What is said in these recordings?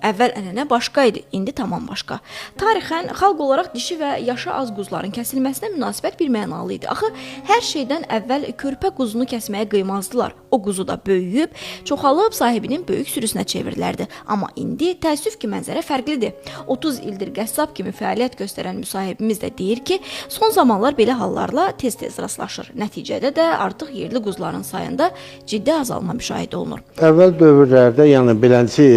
Əvvəl ənənə başqa idi, indi tamam başqa. Tarixən xalq olaraq dişi və yaşı az quzuların kəsilməsinə münasibət bir mənalı idi. Axı hər şeydən əvvəl körpə quzunu kəsməyə qıymazdılar. O quzu da böyüyüb, çoxalıb sahibinin böyük sürüsünə çevrilərdi. Amma indi təəssüf ki, mənzərə fərqlidir. 30 ildir qəssab kimi fəaliyyət göstərən müsahibimiz də deyir ki, son zamanlar belə hallarla tez-tez rastlaşır. Nəticədə də artıq yerli quzuların sayında ciddi azalma müşahidə olunur. Əvvəl dövrlərdə, yəni beləncə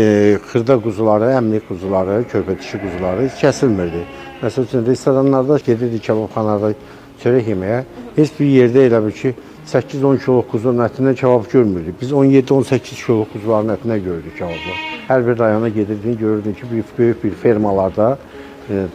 xırda quzuları, əmlik quzuları, körpə dişi quzuları kəsilmirdi. Məsəl üçün, restoranlarda gedirdik kebabxanada çörək yeməyə. Heç bir yerdə elə bir ki, 8-10 kiloluk quzunun ətindən kebab görmürdük. Biz 17-18 kiloluk quzuların ətinə gördük kebabı. Hər bir rayona gedirdin, görürdün ki, böyük bir fermalarda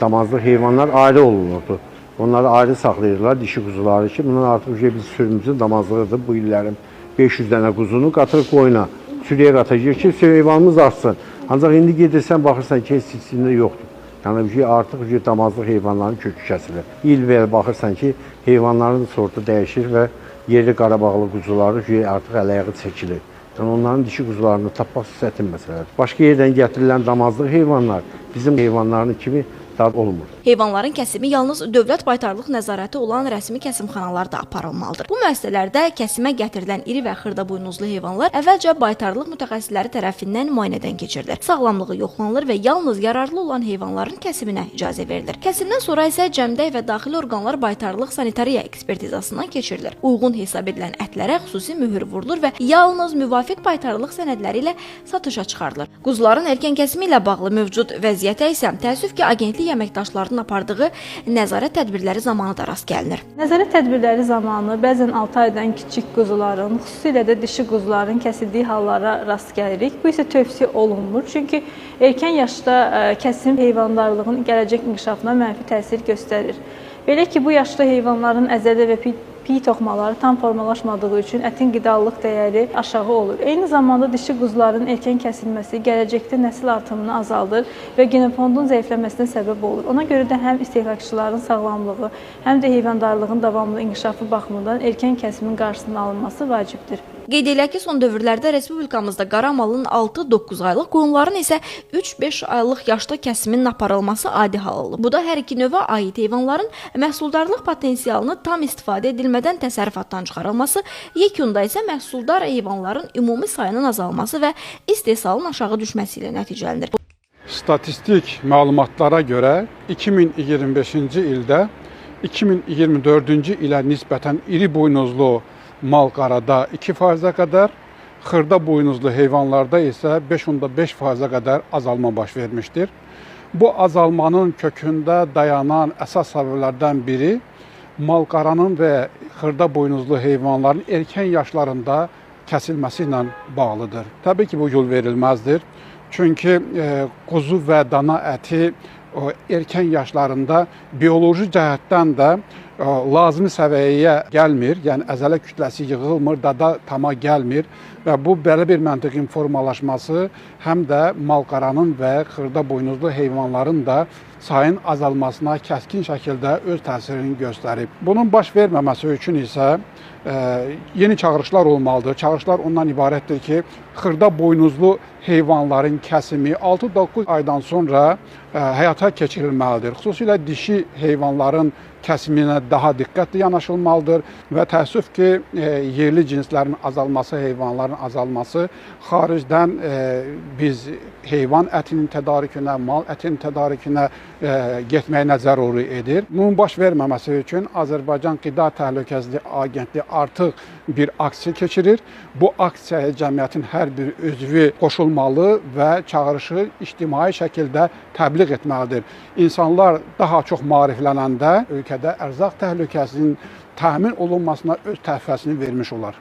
damazlıq heyvanlar ayrı olunurdu. Onları ayrı saxlayırlar, dişi quzuları ki, bundan artıq biz sürümümüzün damazlığıdır. Bu illərin 500 dənə quzunu qatırıq qoyuna, sürüyə qatacaq ki, heyvanımız artsın. Ancaq indi gedirsən, baxırsan ki, heç içində yoxdur. Yəni artıq damazlıq heyvanların kökü kəsilir. İl və baxırsan ki, heyvanların sortu dəyişir və yerli Qarabağlı quzuları artıq əl-ayağı çəkilir. Yəni onların dişi quzularını tapmaq çətin məsələdir. Başqa yerdən gətirilən damazlıq heyvanlar bizim heyvanların kimi dad olmur. Heyvanların kəsimi yalnız dövlət baytarlıq nəzarəti olan rəsmi kəsimxanalarda aparılmalıdır. Bu müəssisələrdə kəsimə gətirilən iri və xırdabuynuzlu heyvanlar əvvəlcə baytarlıq mütəxəssisləri tərəfindən müayinədən keçirilir. Sağlamlığı yoxlanılır və yalnız yararlı olan heyvanların kəsiminə icazə verilir. Kəsimdən sonra isə cəmdək və daxili orqanlar baytarlıq sanitariya ekspertizasından keçirilir. Uyğun hesab edilən ətlərə xüsusi mühür vurulur və yalnız müvafiq baytarlıq sənədləri ilə satışa çıxarılır. Quzuların erkən kəsimi ilə bağlı mövcud vəziyyətə isə təəssüf ki, agentlik əməkdaşlarının apardığı nəzarət tədbirləri zamanı da rast gəlinir. Nəzarət tədbirləri zamanı bəzən 6 aydan kiçik quzuların, xüsusilə də dişi quzuların kəsildiyi hallara rast gəlirik. Bu isə tövsiyə olunmur. Çünki erkən yaşda kəsim heyvandarlığın gələcək inkişafına mənfi təsir göstərir. Belə ki, bu yaşda heyvanların əzələ və piy toxumaları tam formalaşmadığı üçün ətin qidalıq dəyəri aşağı olur. Eyni zamanda dişi quzuların erkən kəsilməsi gələcəkdə nəsil artımını azaldır və genofondun zəifləməsinə səbəb olur. Ona görə də həm istehlakçıların sağlamlığı, həm də heyvandarlığın davamlı inkişafı baxımından erkən kəsimin qarşısının alınması vacibdir. Qeyd edək ki, son dövrlərdə respublikamızda qara malın 6-9 aylıq, qoyunların isə 3-5 aylıq yaşda kəsimin aparılması adi hal olub. Bu da hər iki növə aid heyvanların məhsuldarlıq potensialını tam istifadə edilmədən təsərrüfatdan çıxarılması, yekunda isə məhsuldar heyvanların ümumi sayının azalması və istehsalın aşağı düşməsi ilə nəticələnir. Statistik məlumatlara görə 2025-ci ildə 2024-cü ilə nisbətən iri buynuzlu mal-qarada 2%-ə qədər, xırda buynuzlu heyvanlarda isə 5,5%-ə qədər azalma baş vermişdir. Bu azalmanın kökündə dayanan əsas səbəblərdən biri mal-qaranın və xırda buynuzlu heyvanların erkən yaşlarında kəsilməsi ilə bağlıdır. Təbii ki, bu yol verilməzdir. Çünki quzu və dana əti erkən yaşlarında bioloji cəhətdən də lazımi səviyyəyə gəlmir, yəni əzələ kütləsi yığılmır, dada tama gəlmir və bu belə bir məntiqin formalaşması həm də mal-qaranın və xırda buynuzlu heyvanların da sayın azalmasına kəskin şəkildə öz təsirini göstərib. Bunun baş verməməsi üçün isə yeni çağırışlar olmalıdır. Çağırışlar ondan ibarətdir ki, xırda buynuzlu heyvanların kəsimi 6-9 aydan sonra həyata keçirilməlidir. Xüsusilə dişi heyvanların kəsiminə daha diqqətli yanaşılmalıdır və təəssüf ki, yerli cinslərin azalması, heyvanların azalması xaricdən biz heyvan ətinin tədarükünə, mal ətinin tədarükünə getməyinə zəruri edir. Bunun baş verməməsi üçün Azərbaycan Qida Təhlükəsizliyi Agentliyi artıq bir aksiya keçirir. Bu aksiyaya cəmiyyətin hər bir üzvü qoşulmalı və çağırışı ictimai şəkildə təbliğ etməlidir. İnsanlar daha çox maariflənəndə ölkədə ərzaq təhlükəsinin təmin olunmasına öz təhfəsini vermiş olar.